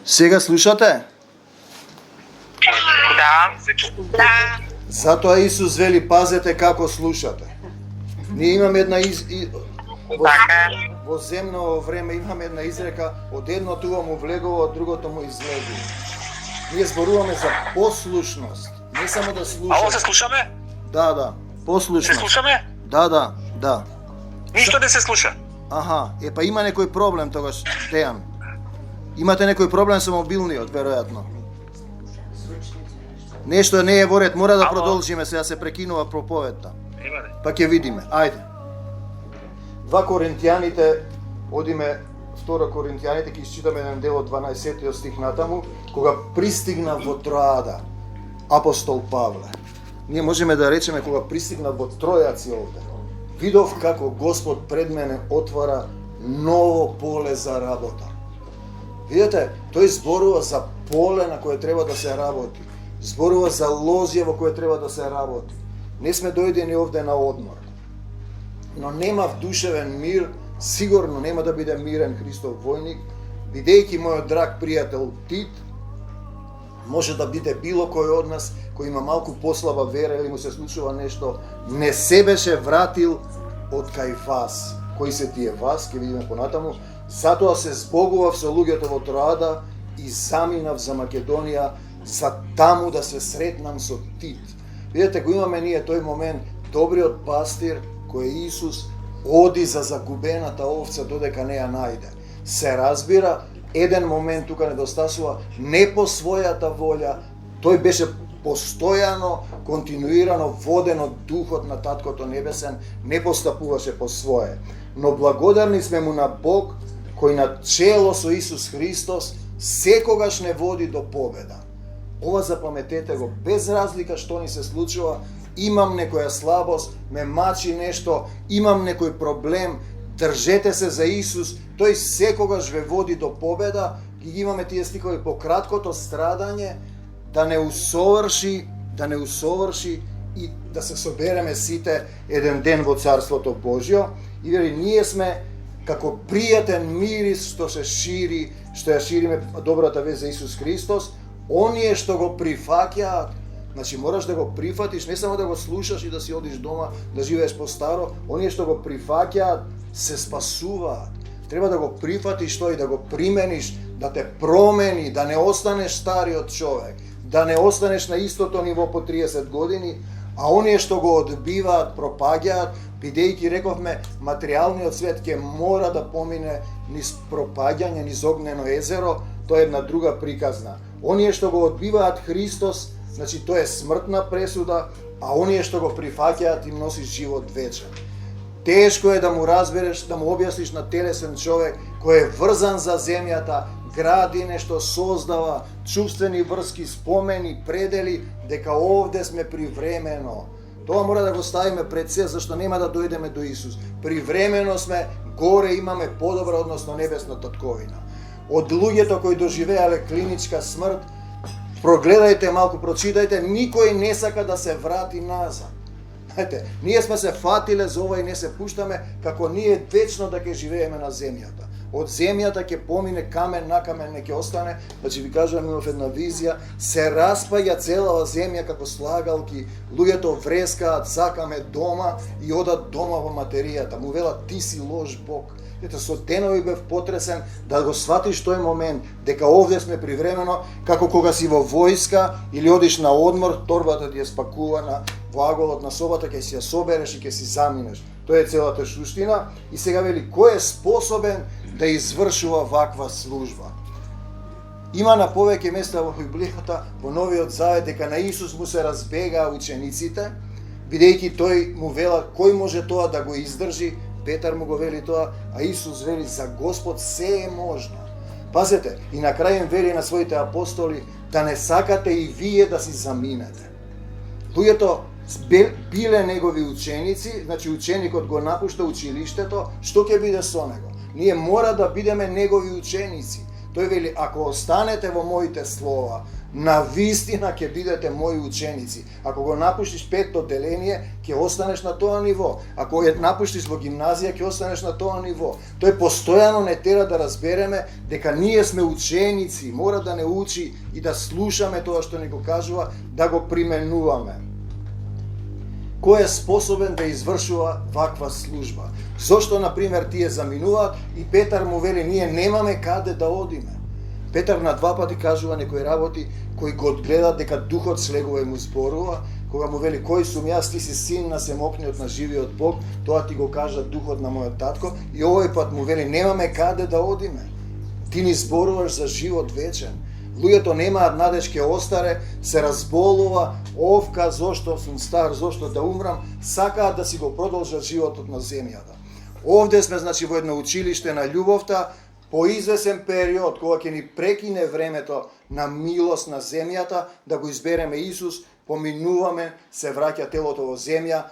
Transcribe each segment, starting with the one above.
Сега слушате? Да. Затоа Исус вели, пазете како слушате. Ние имаме една во земно време имаме една изрека, од едното му влегово, од другото му излегува. Ние зборуваме за послушност, не само да слушаме. Ало, се слушаме? Да, послушност. Се слушаме? Да. Ништо не се слуша. Аха, па има некој проблем тогаш, Дејан. Имате некој проблем со мобилниот, веројатно. Нешто не е во ред, мора да продолжиме, сега се прекинува проповедта. Па ќе видиме, ајде. 2 Коринтијаните, одиме 2 Коринтијаните, ќе исчитаме еден дел од 12 стих натаму, кога пристигна во Троада апостол Павле. Ние можеме да речеме кога пристигна во Тројаци овде. Видов како Господ пред мене отвара ново поле за работа. Видете, тој зборува за поле на кое треба да се работи. Зборува за лозје во кое треба да се работи. Не сме дојдени овде на одмор. Но нема душевен мир, сигурно нема да биде мирен Христов војник, бидејќи мојот драг пријател Тит може да биде било кој од нас кој има малку послаба вера или му се случува нешто, не се беше вратил од кај вас. Кои се тие вас, ќе видиме понатаму. Затоа се збогував со луѓето во Троада и заминав за Македонија, за таму да се сретнам со Тит. Видете, го имаме ние тој момент, добриот пастир кој е Исус оди за загубената овца додека не ја најде. Се разбира, еден момент тука недостасува, не по својата волја, тој беше постојано, континуирано воден од духот на Таткото Небесен, не постапуваше по свое. Но благодарни сме му на Бог, кој на чело со Исус Христос секогаш не води до победа. Ова запаметете го, без разлика што ни се случува, имам некоја слабост, ме мачи нешто, имам некој проблем, држете се за Исус, тој секогаш ве води до победа. Ги имаме тие стихови, по краткото страдање да не усоврши и да се собереме сите еден ден во Царството Божјо. И вели, ние сме како пријатен мирис што се шири, што ја шириме добрата вест за Исус Христос, оние што го прифаќаат. Значи мораш да го прифатиш, не само да го слушаш и да си одиш дома, да живееш по-старо, оние што го прифаќаат се спасуваат. Треба да го прифатиш тој, да го примениш, да те промени, да не останеш стариот човек, да не останеш на истото ниво по 30 години, а оние што го одбиваат, пропаѓаат, бидејќи рековме, материјалниот свет ќе мора да помине низ пропаѓање, низ огнено езеро, тоа е една друга приказна. Оние што го одбиваат Христос, значи тоа е смртна пресуда, а оние што го прифаќаат им носи живот вечен. Тешко е да му разбереш, да му објасниш на телесен човек кој е врзан за земјата, гради нешто, создава чувствени врски, спомени, предели, дека овде сме привремено. Тоа мора да го ставиме пред се, зашто нема да дојдеме до Исус. Привремено сме, горе имаме подобра, односно небесна татковина. Од луѓето кои доживеале клиничка смрт, прогледајте малку, прочитајте, никој не сака да се врати назад. Знаете, ние сме се фатиле за ова и не се пуштаме, како ние вечно да ќе живееме на земјата. Од земјата ќе помине камен на камен, не ќе остане, значи ви кажувам, имав една визија, се распаѓа целава земја како слагалки, луѓето врескаат, сакаме дома и одат дома во материјата. Му велат, ти си лош Бог. Ето, со денови бев потресен да го сватиш тој момент, дека овде сме привремено, како кога си во војска или одиш на одмор, торбата ти е спакувана, во аголот на собата ќе си ја собереш и ќе си заминеш. Тоа е целата суштина. И сега вели, кој е способен да извршува ваква служба? Има на повеќе места во Библијата, во Новиот Завет, дека на Исус му се разбегаа учениците, бидејќи тој му вела кој може тоа да го издржи. Петар му го вели тоа, а Исус вели, за Господ се е можно. Пазете, и на крај им вели на своите апостоли, да не сакате и вие да си заминете. Луѓето биле негови ученици, значи ученикот го напушта училиштето, што ќе биде со него? Ние мора да бидеме негови ученици. Тој вели, ако останете во моите слова, на вистина ќе бидете мои ученици. Ако го напуштиш петто деление, ќе останеш на тоа ниво. Ако ја напуштиш во гимназија, ќе останеш на тоа ниво. Тој постојано не тера да разбереме дека ние сме ученици, мора да не учи и да слушаме тоа што ни го кажува, да го применуваме. Кој е способен да извршува ваква служба? Зошто, например, тие заминуваат и Петар му вели, ние немаме каде да одиме. Петар на 2 пати кажува некои работи кои го гледат дека духот слегува и му зборува, кога му вели, кој сум јас, ти си син на семокниот на живиот Бог, тоа ти го кажа духот на мојот татко, и овој пат му вели, немаме каде да одиме. Ти ни зборуваш за живот вечен. Луѓето немаат надеж, ќе остаре, се разболува, овка, зошто сум стар, зошто да умрам, сакаат да си го продолжат животот на земјата. Овде сме, значи, во едно училиште на љубовта, по извесен период, кога ќе ни прекине времето на милост на земјата, да го избереме Исус, поминуваме, се враќа телото во земја,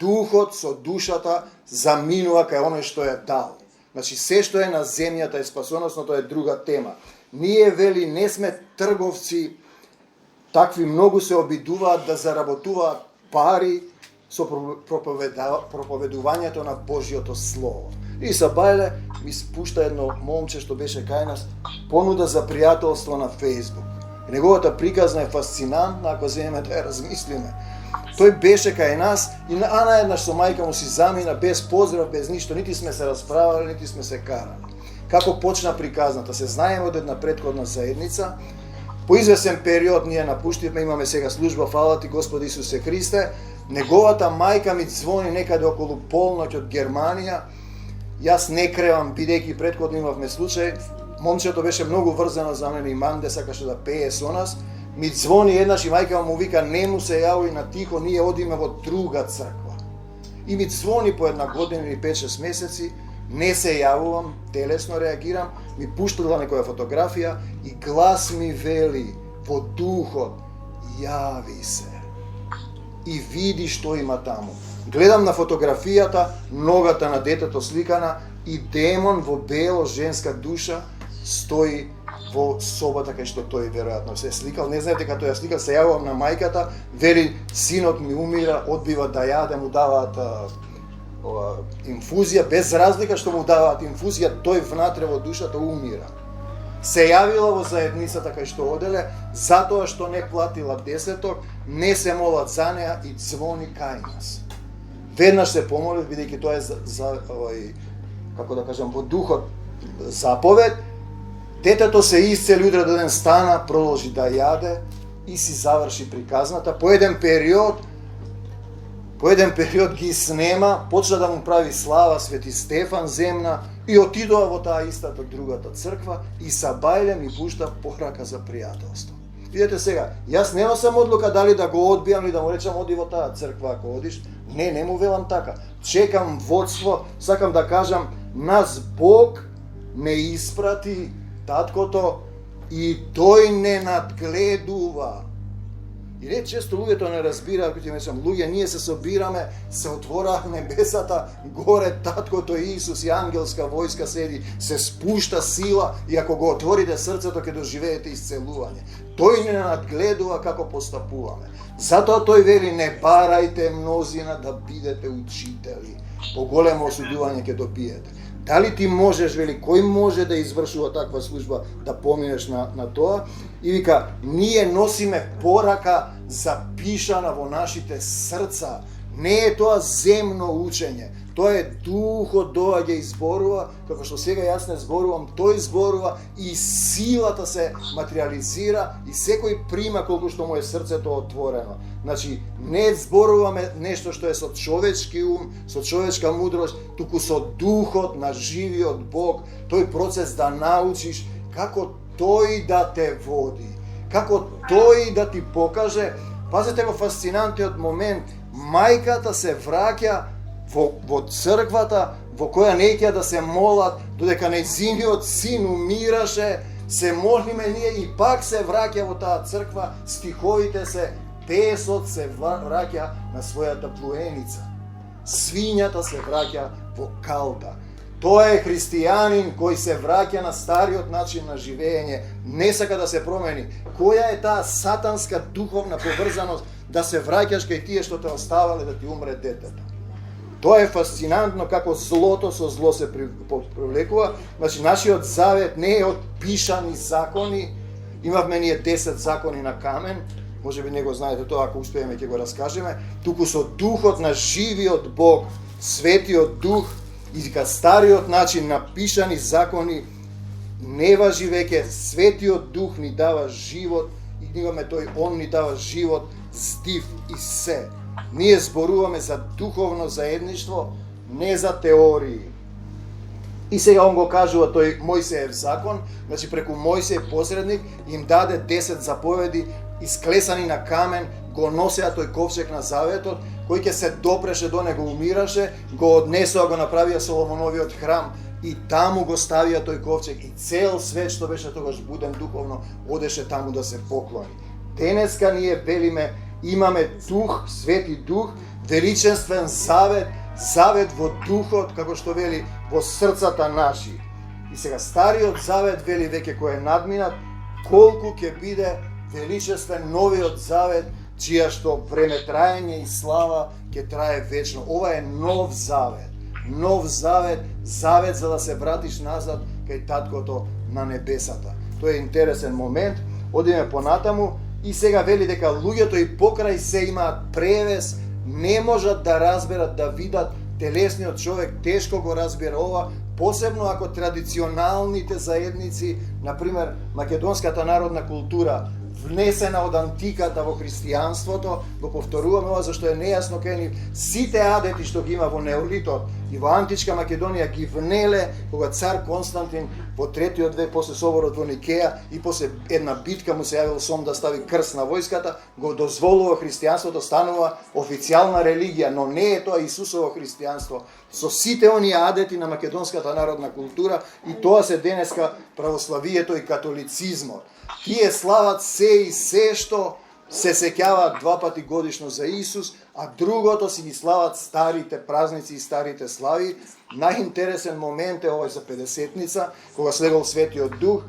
духот со душата заминува кај оној што е дал. Значи, се што е на земјата е спасоносно, тоа е друга тема. Ние, вели, не сме трговци, такви многу се обидуваат да заработуваат пари со проповедувањето на Божјото Слово. И Сабајле ми спушта едно момче што беше кај нас, понуда за пријателство на Фејсбук. Неговата приказна е фасцинантна, ако земеме да ја размислиме. Тој беше кај нас и наеднаш со мајка му си замина, без поздрав, без ништо, нити сме се расправали, нити сме се карали. Како почна приказната? Се знаеме од една претходна заедница. По извесен период ние напуштивме, имаме сега служба, фала ти Господи Исусе Христе. Неговата мајка ми звони некаде околу полноќ од Германија. Јас не кревам, бидејќи претходно имавме случај. Момчето беше многу врзано за мене и манде, сакаше да пее со нас. Ми звони еднаш и мајка му вика, не му се јави на тихо, ние одиме во друга црква. И ми звони по една година или 5-6 месеци, не се јавувам, телесно реагирам, ми пуштила некоја фотографија и глас ми вели во духот, јави се и види што има таму. Гледам на фотографијата, ногата на детето сликана и демон во бело женска душа стои во собата кај што тој веројатно се сликал. Не знаете дека тој ја сликал, се јавувам на мајката, вели синот ми умира, одбива да јаде, му даваат инфузија, без разлика што му даваат инфузија, тој внатре во душата умира. Се јавила во заедницата кај што оделе, затоа што не платила десеток, не се молат за неа и звони кај нас. Веднаш се помолив, бидејќи тоа е како да кажам, во духот заповед. Детето се исцели, утре ден стана, продолжи да јаде и си заврши приказната. По еден период ги снема, почна да му прави слава Свети Стефан земна и отидоа во таа истата другата црква и Сабајле ми пушта порака за пријателство. Видете сега, јас не носам одлука дали да го одбијам или да му речам оди во таа црква ако одиш. Не му велам така. Чекам водство, сакам да кажам, нас Бог не испрати таткото и тој не надгледува. И не често луѓето не разбираат, кој ти мечам, луѓе, ние се собираме, се отвора небесата, горе таткото Исус и ангелска војска седи, се спушта сила и ако го отворите срцето ќе доживеете исцелување. Тој не надгледува како постапуваме. Затоа тој вели, не барајте мнозина да бидете учители. Поголемо осудување ќе добиете. Дали ти можеш, вели, кој може да извршува таква служба, да поминеш на тоа? И вика, ние носиме порака запишана во нашите срца. Не е тоа земно учење, тоа е духот доаѓа и зборува, како што сега јас не зборувам, тој зборува и силата се материализира и секој прима колку што му е срцето отворено. Значи, не зборуваме нешто што е со човечки ум, со човечка мудрост, туку со духот на живиот Бог, тој процес да научиш како тој да те води, како тој да ти покаже. Пазете го фасцинантниот момент, мајката се враќа во црквата во која не ќе да се молат, додека нејзиниот син умираше, се молиме ние и пак се враќа во таа црква, стиховите се, песот се враќа на својата плуеница. Свињата се враќа во калта. Тоа е христијанин кој се враќа на стариот начин на живење, не сака да се промени. Која е таа сатанска духовна поврзаност да се враќаш кај тие што те оставале да ти умре детето? Тоа е фасцинантно како злото со зло се привлекува. Значи, нашиот завет не е од пишани закони. Имавме ние 10 закони на камен, може би не го знаете тоа, ако успееме ќе го раскажеме, туку со духот на живиот Бог, светиот дух, и ка стариот начин на пишани закони не важи веќе. Светиот дух ни дава живот и имаме тој, он ни дава живот, здив и се. Ние зборуваме за духовно заедништво, не за теории. И сега он го кажува тој Мојсеев закон, значи преку Мојсеев посредник им даде 10 заповеди исклесани на камен, го носеа тој ковчег на заветот, кој ќе се допреше до него, умираше, го однесоа, го направија Соломоновиот храм и таму го ставија тој ковчег и цел свет што беше тогаш буден духовно одеше таму да се поклони. Денеска ние велиме, имаме дух, свети дух, величествен завет, завет во духот, како што вели, во срцата наши. И сега стариот завет вели веќе кој е надминат, колку ќе биде величествен новиот завет, чија што време траење и слава ќе трае вечно. Ова е нов завет. Нов завет, завет за да се вратиш назад кај таткото на небесата. Тоа е интересен момент. Одиме понатаму и сега вели дека луѓето и покрај се имаат превес, не можат да разберат, да видат. Телесниот човек тешко го разбира ова, посебно ако традиционалните заедници, например македонската народна култура, внесена од антиката во христијанството, го повторуваме ова зашто е нејасно кај нив, сите адети што ги има во неолитот и во античка Македонија ги внеле кога цар Константин во 3-тиот век после соборот во Никеја и после една битка му се јавил сом да стави крст на војската, го дозволува христијанството, станува официјална религија, но не е тоа Исусово христијанство. Со сите оние адети на македонската народна култура и тоа се денеска православието и католицизмот. Тие слават се и се што се сеќаваат 2 пати годишно за Исус, а другото си ги слават старите празници и старите слави. Најинтересен момент е овој за Педесетница, кога слегол Светиот Дух,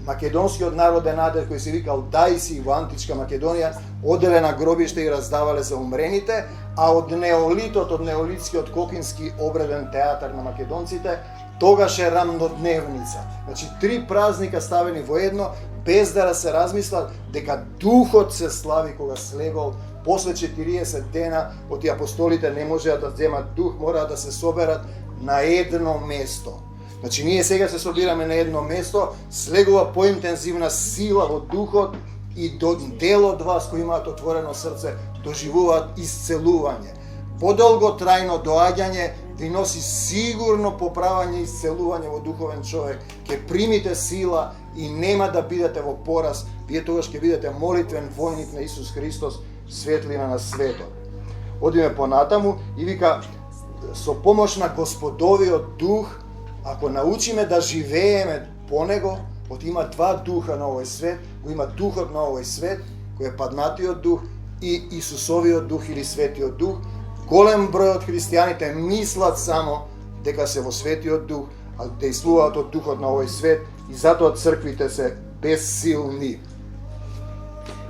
македонскиот народен адет кој се викал Дајси во античка Македонија, оделе на гробиште и раздавале за умрените, а од неолитот, од неолитскиот кокински обреден театар на македонците, тогаш е рамнодневница. Значи 3 празника ставени во едно, без да се размислат дека духот се слави кога слегол. После 40 дена од апостолите не можеа да земат дух, мора да се соберат на едно место. Значи ние сега се собираме на едно место, слегува поинтензивна сила во духот и дел од вас кои имаат отворено срце доживуваат исцелување. Подолго трајно доаѓање ви носи сигурно поправање и исцелување во духовен човек. Ке примите сила и нема да бидете во пораз, вие тогаш ќе бидете молитвен војник на Исус Христос, светлина на светот. Одиме понатаму и вика, со помош на Господовиот дух, ако научиме да живееме по него, од има 2 духа на овој свет, го има духот на овој свет, кој е паднатиот дух, и Исусовиот дух или светиот дух. Голем број од христијаните мислат само дека се во светиот дух, а дејствуваат од духот на овој свет и затоа црквите се безсилни.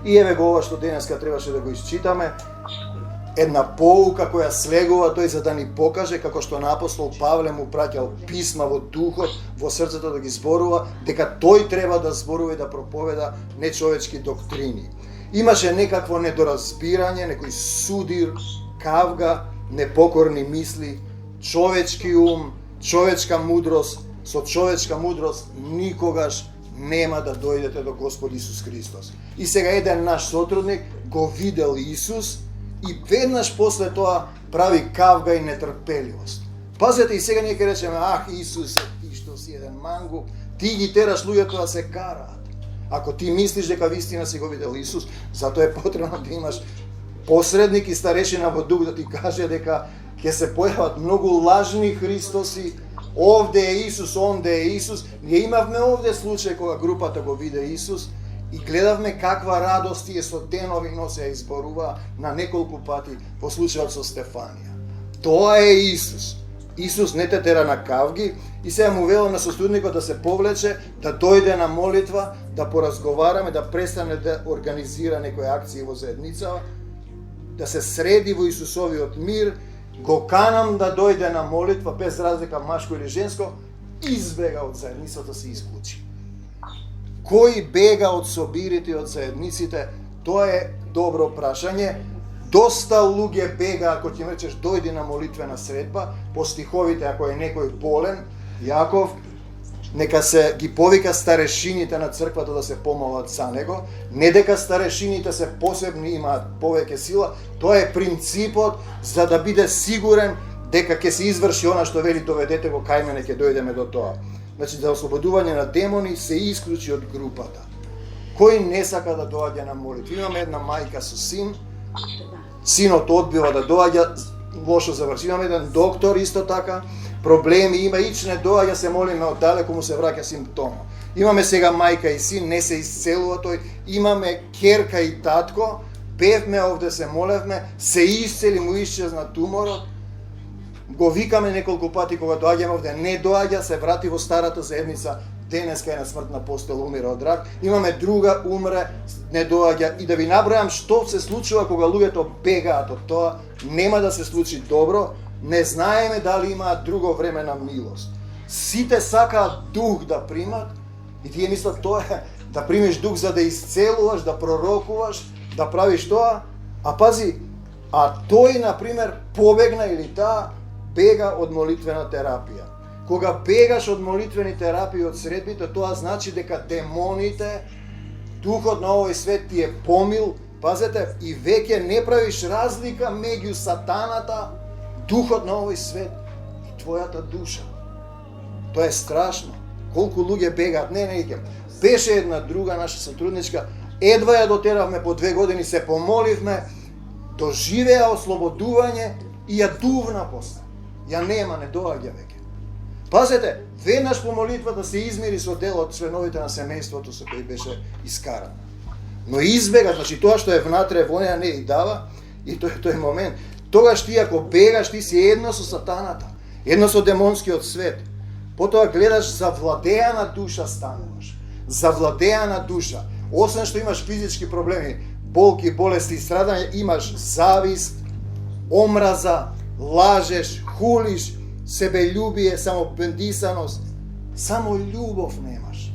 И еве го ова што денеска требаше да го исчитаме, една поука која слегува тој за да ни покаже како што на апостол Павле му праќал писма во духот, во срцето да ги зборува, дека тој треба да зборува и да проповеда нечовечки доктрини. Имаше некакво недоразбирање, некој судир, кавга, непокорни мисли, човечки ум, човечка мудрост. Со човечка мудрост никогаш нема да дојдете до Господ Исус Христос. И сега еден наш сотрудник го видел Исус и веднаш после тоа прави кавга и нетрпеливост. Пазете, и сега ние ќе речеме, ах Исусе, ти што си еден мангу, ти ги тераш луѓето да се караат. Ако ти мислиш дека вистина си го видел Исус, затоа е потребно да имаш посредник и старешина во дух да ти каже дека ќе се појават многу лажни Христоси, овде е Исус, онде е Исус. Ние имавме овде случај кога групата го виде Исус и гледавме каква радост тие со денови носеа изборува на неколку пати по случајот со Стефанија. Тоа е Исус. Исус не те тера на кавги и сега му велам на сотрудникот да се повлече, да дојде на молитва, да поразговараме, да престане да организира некои акции во заедница, да се среди во Исусовиот мир, го канам да дојде на молитва без разлика машко или женско, избега од заедницата, се исклучи. Кој бега од собирите, од заедниците, тоа е добро прашање. Доста луѓе бега, ако ти речеш дојди на молитвена средба, по стиховите, ако е некој болен, Јаков, нека се ги повика старешините на црквата да се помолат за него, не дека старешините се посебни, имаат повеќе сила, тоа е принципот за да биде сигурен дека ќе се изврши она што вели доведете го кај мене, ќе дојдеме до тоа. Значи, за ослободување на демони се исклучи од групата. Кој не сака да доаѓа на молитва? Имаме една мајка со син, синот одбива да доаѓа, лошо заврши. Имаме еден доктор исто така, проблеми има, ич не доаѓа, се молиме оддалеку, му се враќа симптома. Имаме сега мајка и син, не се исцелува тој. Имаме керка и татко, певме овде, се молевме, се исцели, му исчезна туморот. Го викаме неколку пати кога доаѓаме овде, не доаѓа, се врати во старата заедница, денеска е на смртна постела, умира од рак. Имаме друга, умре, не доаѓа. И да ви набројам што се случува кога луѓето бегаат од тоа, нема да се случи добро, не знаеме дали имаат друго време на милост. Сите сакаат дух да примат и тие мислат тоа е да примиш дух за да исцелуваш, да пророкуваш, да правиш тоа, а пази, а тој, например, побегна или таа бега од молитвена терапија. Кога бегаш од молитвени терапии, од средбите, тоа значи дека демоните, духот на овој свет ти е помил, пазете, и веќе не правиш разлика меѓу сатаната, духот на овој свет и твојата душа. Тоа е страшно. Колку луѓе бегаат, не икем. Беше една друга наша сотрудничка, едва ја дотеравме по 2 години, се помоливме, доживеа ослободување и ја дувна после. Ја нема, не доаѓа веќе. Пазете, веднаш по молитвата се измири со дел од членовите на семејството со кој беше искаран. Но избега, значи тоа што е внатре во неа не и дава, и тој момент. Тогаш ти ако бегаш, ти си едно со сатаната, едно со демонскиот свет. Потоа гледаш завладеана душа стануваш. Завладеана душа. Освен што имаш физички проблеми, болки, болести и страдање, имаш завист, омраза, лажеш, хулиш, себељубие, самопендисаност, само љубов немаш.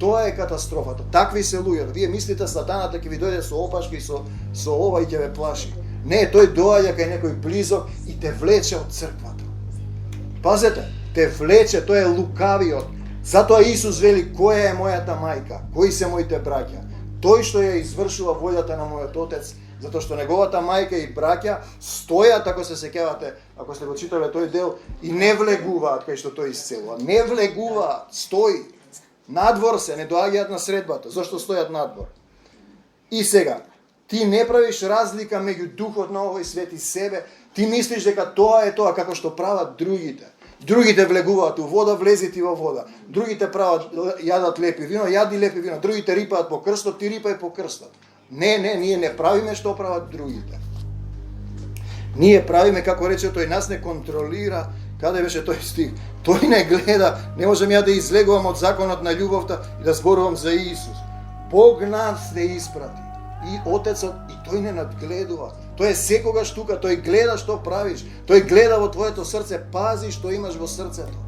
Тоа е катастрофата. Такви се луѓето. Вие мислите сатаната ќе ви дојде со опашки, со ова и ќе ве плаши. Не, тој доаѓа кај некој близок и те влече од црквата. Пазете, те влече, тој е лукавиот. Затоа Исус вели, која е мојата мајка, кои се моите браќа. Тој што ја извршува волјата на мојот Отец, затоа што неговата мајка и браќа стојат, ако се сеќавате, ако сте го читале тој дел, и не влегуваат кај што тој исцелува. Не влегуваат, стои. Надвор се, не доаѓаат на средбата. Зошто стојат надвор? И сега, ти не правиш разлика меѓу духот на овој свет и себе, ти мислиш дека тоа е тоа како што прават другите. Другите влегуваат у вода, влези ти во вода. Другите прават, јадат лепи вино, јади лепи вино. Другите рипаат по крстот, ти рипај по крстот. Не, ние не правиме што прават другите. Ние правиме, како рече тој, нас не контролира. Каде беше тој стих? Тој не гледа, не можам ја да излегувам од законот на љубовта и да зборувам за Исус. Бог нас не испрати. И Отецот, и тој не надгледува. Тој е секогаш тука, тој гледа што правиш. Тој гледа во твоето срце, пази што имаш во срцето.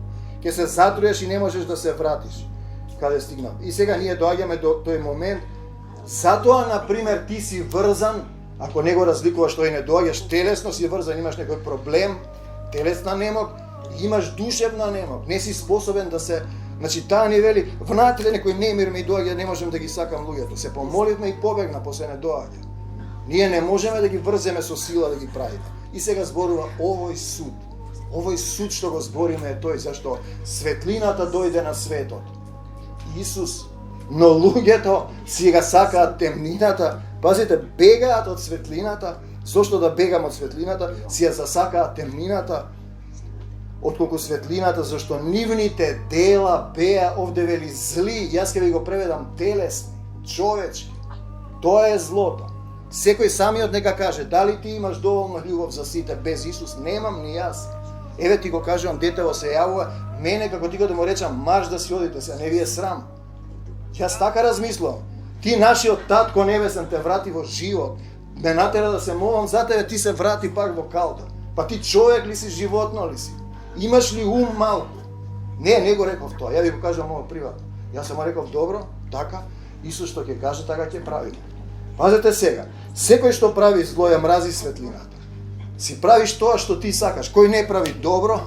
Ке се затруеш и не можеш да се вратиш. Каде стигнав? И сега ние доаѓаме до тој момент. Затоа, например, ти си врзан, ако не го разликуваш, тој не доаѓаш, телесно си врзан, имаш некој проблем, телесна немок, имаш душевна немок, не си способен да се... Значи, таа ни вели, внатре некој немир ми доаѓа, не можем да ги сакам луѓето. Се помоливме и побегна, после не доаѓа. Ние не можеме да ги врземе со сила да ги правиме. И сега зборува овој суд. Овој суд што го збориме е тој, зашто светлината дојде на светот. Исус, но луѓето си ga сакаат темнината. Пазите, бегаат од светлината. Зошто да бегам од светлината? Си ја засакаат темнината. Отколку светлината, зашто нивните дела беа, овде вели зли, јас ќе ви го преведам телесни, човечки. Тоа е злото. Секој самиот нека каже, дали ти имаш доволно љубов за сите без Исус? Немам ни јас. Еве ти го кажувам, детево се јавува, мене како ти го да му речам, марш да си одите, се не ви е срам. Јас така размислувам. Ти нашиот татко небесен те врати во живот, ме натера да се молам за тебе, ти се врати пак во калта. Па ти човек ли си, животно ли си? Имаш ли ум малку? Не го реков тоа, ја ви го кажам ово приватно. Јас само реков, добро, така, Исус што ќе каже, така ќе правиме. Пазете сега, секој што прави зло ја мрази светлината. Си правиш тоа што ти сакаш. Кој не прави добро,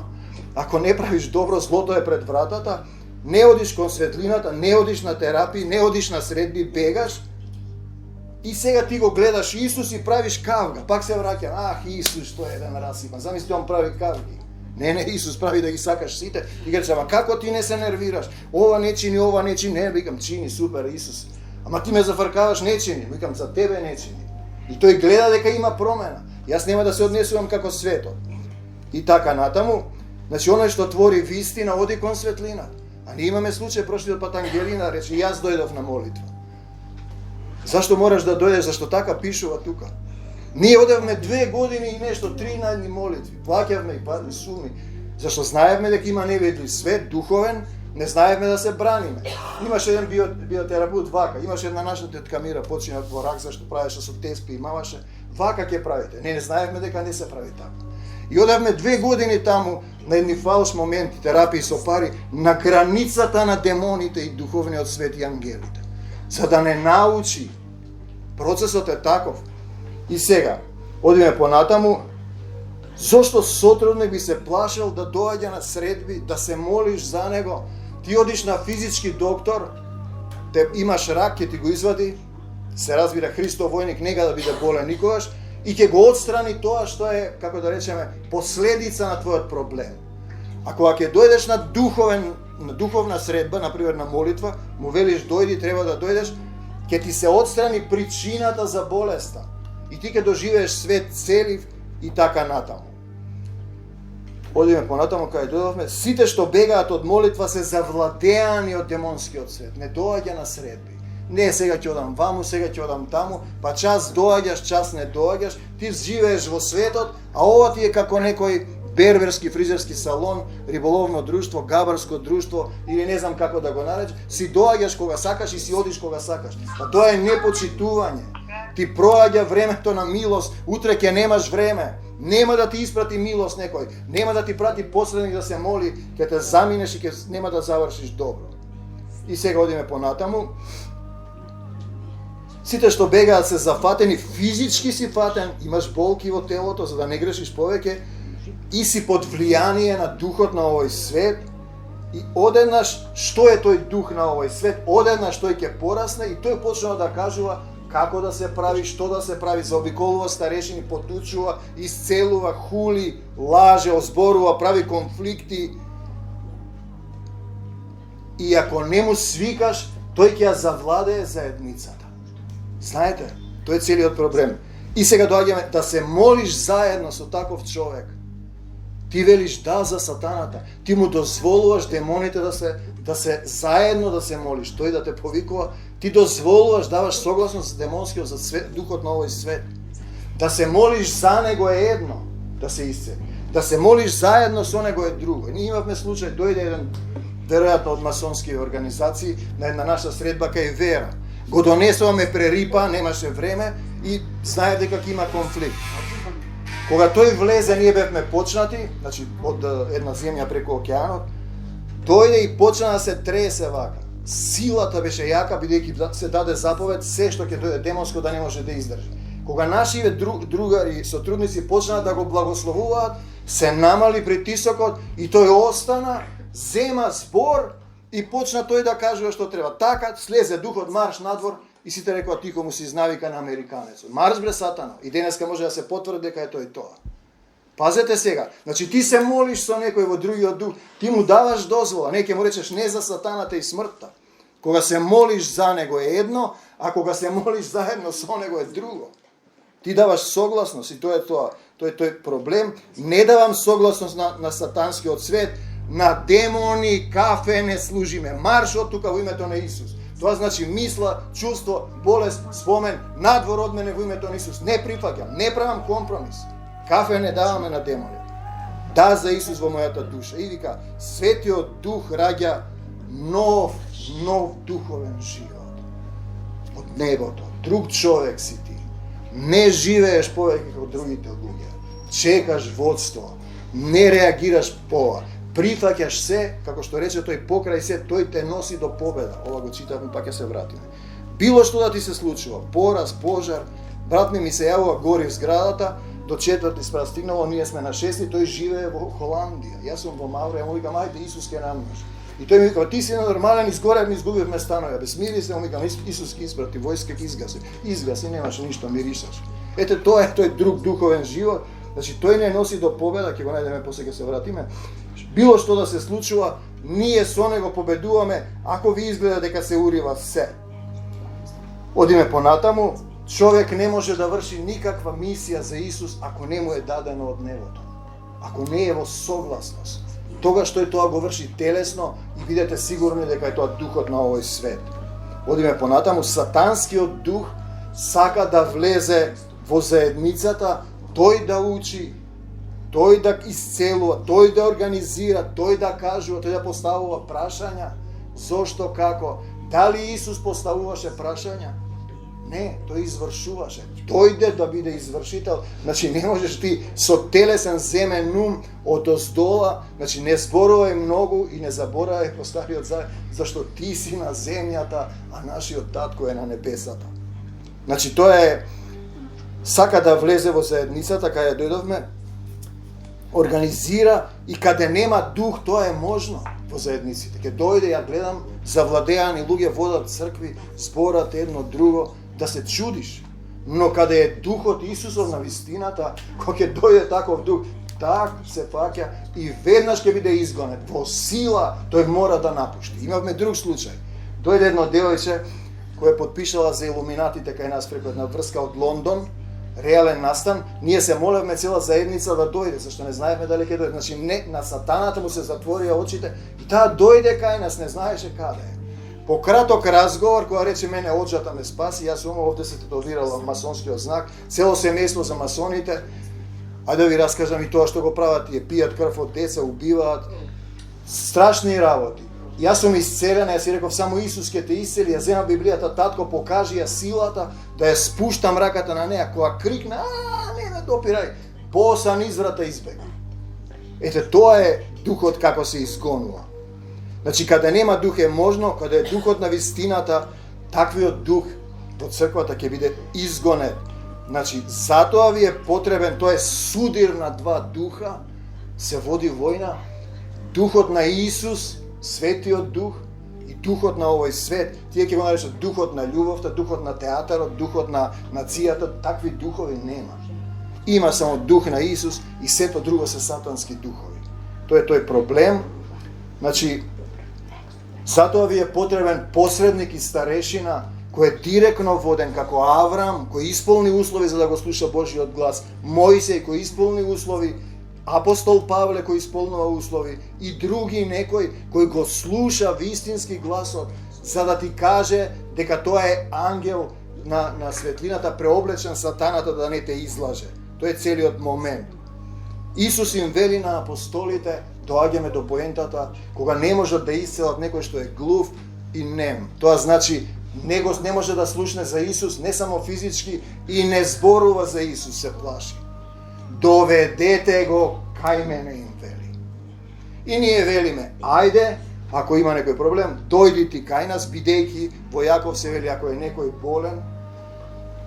ако не правиш добро, злото е пред вратата, не одиш кон светлината, не одиш на терапии, не одиш на средби, бегаш, и сега ти го гледаш Исус и правиш кавга. Пак се враќам, Исус, што е еден расипан. Замисли, он прави кавги. Не, Исус прави да ги сакаш сите. И кажеш, ама како ти не се нервираш? Ова не чини, не, викам, чини, супер, Исус. Ама ти ме зафркаваш, не чини. Викам, за тебе не чини. И тој гледа дека има промена. Јас нема да се однесувам како светот. И така натаму, значи оној што твори вистина, оди кон светлина. А ние имаме случај, прошлиот пат Ангелина рече, јас дојдов на молитва. Зашто мораш да дојдеш, зашто така пишува тука? Ние одевме 2 години и нешто, 3 најдни молитви, плаќавме и падни суми, зашто знаевме дека има невидлив свет, духовен, не знаевме да се браниме. Имаше еден биотерапевт вака, имаше една наша тетка Мира, почина во рак, зашто правеше со теспи и маваше, вака ќе правите. Не знаевме дека не се прави така. И одевме 2 години таму, на едни фалш моменти, терапии со пари, на границата на демоните и духовниот свет и ангелите. За да не научи. Процесот е таков. И сега, одиме понатаму, зошто сотрудник би се плашел да доаѓа на средби, да се молиш за него, ти одиш на физички доктор, те имаш рак, ќе ти го извади, се разбира Христов војник нега да биде болен никогаш, и ќе го отстрани тоа што е, како да речеме, последица на твојот проблем. А кога ќе дојдеш на духовна средба, например на молитва, му велиш дојди, треба да дојдеш, ќе ти се отстрани причината за болеста. И ти ќе доживееш свет целив и така натаму. Одиме понатаму кај дојдовме, сите што бегаат од молитва се завладеани од демонскиот свет. Не доаѓа на средби. Не, сега ќе одам ваму, сега ќе одам таму, па час доаѓаш, час не доаѓаш, ти живееш во светот, а ова ти е како некој берберски, фризерски салон, риболовно друштво, габарско друштво, или не знам како да го наречеш, си доаѓаш кога сакаш и си одиш кога сакаш. Па тоа е непочитување. Ти проаѓа времето на милост, утре ќе немаш време. Нема да ти испрати милост некој, нема да ти прати посредник да се моли, ќе те заминеш и нема да завршиш добро. И сега одиме понатаму. Сите што бегаат се зафатени, физички си фатен, имаш болки во телото за да не грешиш повеќе и си под влијание на духот на овој свет и одеднаш што е тој дух на овој свет, одеднаш тој ќе порасне и тој почнува да кажува како да се прави, што да се прави, заобиколува старешини, потучува, исцелува, хули, лаже, озборува, прави конфликти. И ако не му свикаш, тој ќе ја завладее заедницата. Знаете, тој е целиот проблем. И сега доаѓаме да се молиш заедно со таков човек. Ти велиш да за сатаната, ти му дозволуваш демоните да се заедно да се молиш, тој да те повикува, ти дозволуваш, даваш согласност за демонскиот, за свет, духот на овој свет. Да се молиш за него е едно, да се исцели. Да се молиш заедно со него е друго. Ние имавме случај, дојде еден, веројатно од масонски организации, на една наша средба кај Вера. Го донесуваме прерипа, немаше време и знае дека има конфликт. Кога тој влезе, ние бевме почнати, значи од една земја преку океанот, дојде и почна да се тресе вака. Силата беше јака, бидејќи се даде заповед, се што ќе дојде демонско да не може да издржи. Кога нашиве другари, сотрудници почнаа да го благословуваат, се намали притисокот и тој остана, зема збор и почна тој да кажува што треба. Така слезе духот, марш надвор и сите рекоа тихо му се изнавика на американецот. Марш бре сатана. И денеска може да се потврди дека е тој тоа. Пазете сега, значи ти се молиш со некој во другиот дух, ти му даваш дозвола, не ќе му речеш не за сатаната и смртта. Кога се молиш за него е едно, а кога се молиш заедно со него е друго. Ти даваш согласност и тоа е тоа. Тоа е тој проблем. Не давам согласност на сатанскиот свет, на демони, кафе не служиме. Марш од тука во името на Исус. Тоа значи мисла, чувство, болест, спомен, надвор од мене во името на Исус. Не прифаќам, не правам компромис. Кафе не даваме на демони. да за Исус во мојата душа. И вика, Светиот Дух раѓа нов духовен живот. Од небото. Друг човек си ти. Не живееш повеќе како другите луѓе. Чекаш водство. Не реагираш по. Прифаќаш се, како што рече тој, покрај се, тој те носи до победа. Ова го читавме, па ќе се вратиме. Било што да ти се случува, пораз, пожар, брат ми се јавува гори в зградата, до 4 спрат стигнало, ние сме на 6, тој живее во Холандија. Јас сум во Мавра, ја му викам, ајде Исус ке намнеш. И тој ми вика, ти си нормален, изгоре ми изгубивме станови, бе смири се, му викам, Исус ке испрати, војска ке изгаси. Изгаси, немаше ништо, миришаш. Ете, тоа е тој друг духовен живот, значи тој не носи до победа, ќе го најдеме, после ќе се вратиме. Било што да се случува, ние со него победуваме, ако ви изгледа дека се урива се. Одиме понатаму, човек не може да врши никаква мисија за Исус ако не му е дадено од небото. Ако не е во согласност. Тогаш тој тоа го врши телесно и бидете сигурни дека е тоа духот на овој свет. Одиме понатаму, сатанскиот дух сака да влезе во заедницата, тој да учи, тој да исцелува, тој да организира, тој да кажува, тој да поставува прашања. Зошто, како? Дали Исус поставуваше прашања? Не, тој извршуваше. Дојде да биде извршител. Значи не можеш ти со телесен земен ум од оздола, значи не зборувај многу и не заборавај по Стариот Завет, зашто ти си на земјата, а нашиот татко е на небесата. Значи тоа е сака да влезе во заедницата каде дојдовме, организира и каде нема дух, тоа е можно во заедниците. Ке дојде, ја гледам, завладеани луѓе водат цркви, зборат едно друго, да се чудиш. Но каде е духот Исусов на вистината, кога ќе дојде таков дух, так се фаќа и веднаш ќе биде изгонет. Во сила тој мора да напушти. Имавме друг случај. Дојде едно девојче кој е подпишала за илуминатите кај нас преку една врска од Лондон, реален настан, ние се молевме цела заедница да дојде, зашто не знаевме дали ќе дојде. Значи не, на сатаната му се затворија очите и таа дојде кај нас, не знаеше каде е. По краток разговор, која рече мене оджата ме спаси, јас сум овде се тетовирала масонскиот знак, цело семејство за масоните. Ајде да ви раскажам и тоа што го прават, тие пијат крв од деца, убиваат, страшни работи. Јас сум исцелена, јас си реков само Исус ќе те исцели, ја зема Библијата, татко покажи ја силата да ја спуштам раката на неа, кога крикна, не ме допирај, посан изврата избега. Ете тоа е духот како се изгонува. Значи каде нема дух е можно, каде е духот на вистината, таквиот дух во црквата ќе биде изгонет. Значи затоа ви е потребен, тоа е судир на два духа, се води војна, духот на Исус, Светиот Дух и духот на овој свет. Тие ќе го наречат духот на љубовта, духот на театарот, духот на нацијата, такви духови нема. Има само дух на Исус и сето друго се сатански духови. Тоа е тој проблем. Значи, затоа ви е потребен посредник и старешина кој е директно воден како Аврам, кој исполни услови за да го слуша Божиот глас, Мојсей кој исполни услови, апостол Павле кој исполнува услови и други некој кој го слуша вистински гласот за да ти каже дека тоа е ангел на светлината преоблечен сатаната да не те излаже. Тоа е целиот момент. Исус им вели на апостолите, доаѓаме до поентата, кога не можат да исцелат некој што е глув и нем. Тоа значи не може да слушне за Исус, не само физички, и не зборува за Исус, се плаши. Доведете го кај мене, им вели. И ние велиме, ајде, ако има некој проблем, дојди ти кај нас, бидејќи во Јаков се вели, ако е некој болен,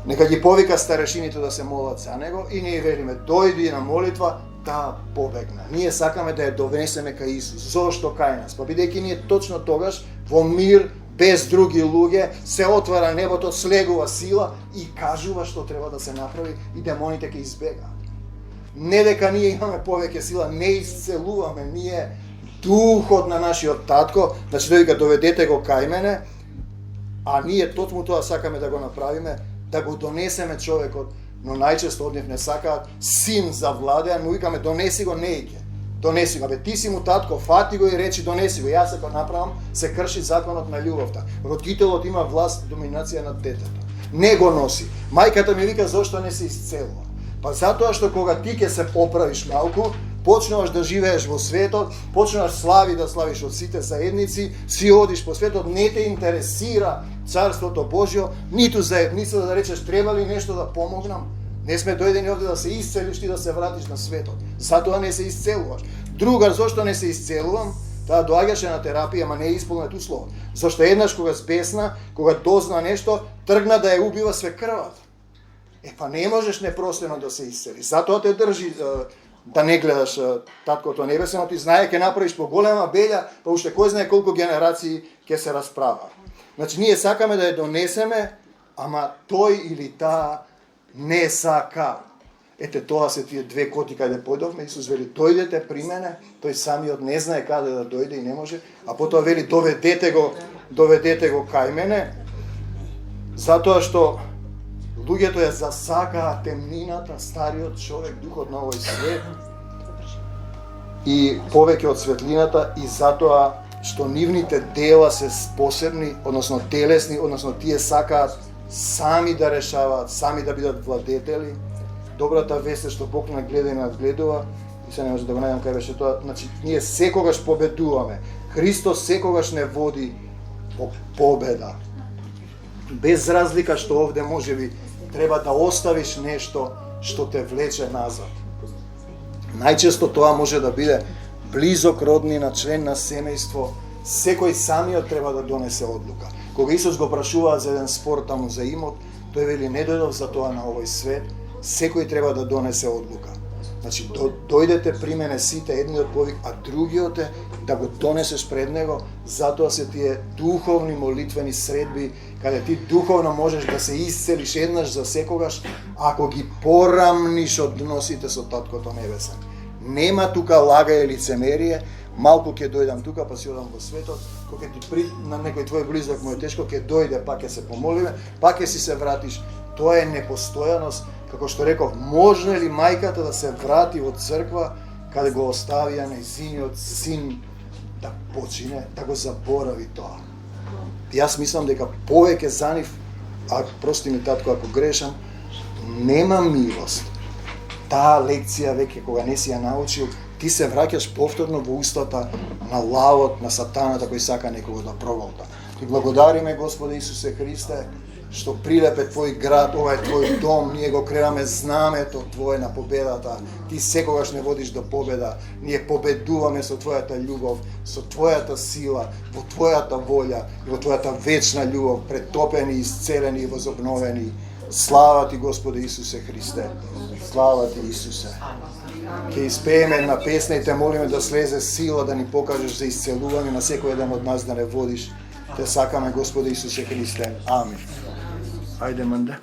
нека ги повика старешините да се молат за него, и ние велиме, дојди на молитва, да побегна. Ние сакаме да ја довесеме кај Исус. Зошто кај нас? Па бидејќи ние точно тогаш, во мир, без други луѓе, се отвара небото, слегува сила и кажува што треба да се направи и демоните ќе избегаат. Не дека ние имаме повеќе сила, не исцелуваме, ние духот на нашиот татко, значи дојка доведете го кај мене, а ние тотму тоа сакаме да го направиме, да го донесеме човекот, но најчесто од нив не сакаат, син завладеа, но викаме донеси го, не иќе. Донеси го, ти си му татко, фати го и речи донеси го, јас ако направам, се крши законот на љубовта. Родителот има власт, доминација над детето. Не го носи. Мајката ми вика зошто не се исцелува. Па затоа што кога ти ќе се поправиш малку, почнуваш да живееш во светот, почнуваш слави да славиш од сите заедници, си одиш по светот, не те интересира Царството Божјо, ниту да речеш треба ли нешто да помогнам. Не сме дојдени овде да се исцелиш и да се вратиш на светот. Затоа не се исцелуваш. Другар, зошто не се исцелувам? Таа доаѓаше на терапија, ама не е исполнет услов. Зашто еднаш кога збесна, кога дозна нешто, тргна да ја убива све крвата. Па не можеш непростено да се исцелиш. Затоа те држи да не гледаш Таткото Небесено, ти знае ќе направиш поголема белја, па уште кој знае колку генерации ќе се расправа. Значи ние сакаме да ја донесеме, ама тој или таа не сака. Ете, тоа се тие две коти каде појдовме. Исус вели, дојдете при мене, тој самиот не знае каде да дојде и не може, а потоа вели, доведете го кај мене, затоа што луѓето ја засакаа темнината, стариот човек, духот на овој свет и повеќе од светлината, и затоа што нивните дела се посебни, односно телесни, односно тие сакаат сами да решаваат, сами да бидат владетели. Добрата вест е што Бог нагледа и надгледува, и се не може да го најдам кај беше тоа. Значи, ние секогаш победуваме. Христос секогаш не води по победа. Без разлика што овде можеби треба да оставиш нешто што те влече назад. Најчесто тоа може да биде близок роднина, член на семејство. Секој самиот треба да донесе одлука. Кога Исус го прашуваат за еден спор таму за имот, тој вели, не дојдов за тоа на овој свет, секој треба да донесе одлука. Значи, дојдете при мене сите, едниот повик, а другиот е да го донесеш пред него. Затоа се тие духовни молитвени средби, каде ти духовно можеш да се исцелиш еднаш за секогаш, ако ги порамниш односите со Таткото Небесен. Нема тука лага и лицемерие. Малку ќе дојдам тука, па си одам во светот, кога ти на некој твој близок му е тешко, ќе дојде, па ќе се помолиме, па ќе си се вратиш. Тоа е непостојаност. Како што реков, може ли мајката да се врати во црква, каде го оставија нејзиниот син да почине, да го заборави тоа? Јас мислам дека повеќе за нив, а прости ми татко ако грешам, нема милост. Таа лекција веќе кога не си ја научил, ти се враќаш повторно во устата на лавот, на сатаната кој сака некого да проголта. Ти благодариме, Господе Исусе Христе, што прилепе Твој град, ова е Твој дом, ние го креваме знамето Твое на победата. Ти секогаш не водиш до победа. Ние победуваме со Твојата љубов, со Твојата сила, во Твојата волја и во Твојата вечна љубов, претопени, исцелени и возобновени. Слава Ти, Господе Исусе Христе. Слава Ти, Исусе. Ке испееме на песна и те молиме да слезе сила, да ни покажеш за исцелување на секој еден од нас, да не водиш. Те сакаме, Господе Исусе Христе. Амин. Ајде, Манда.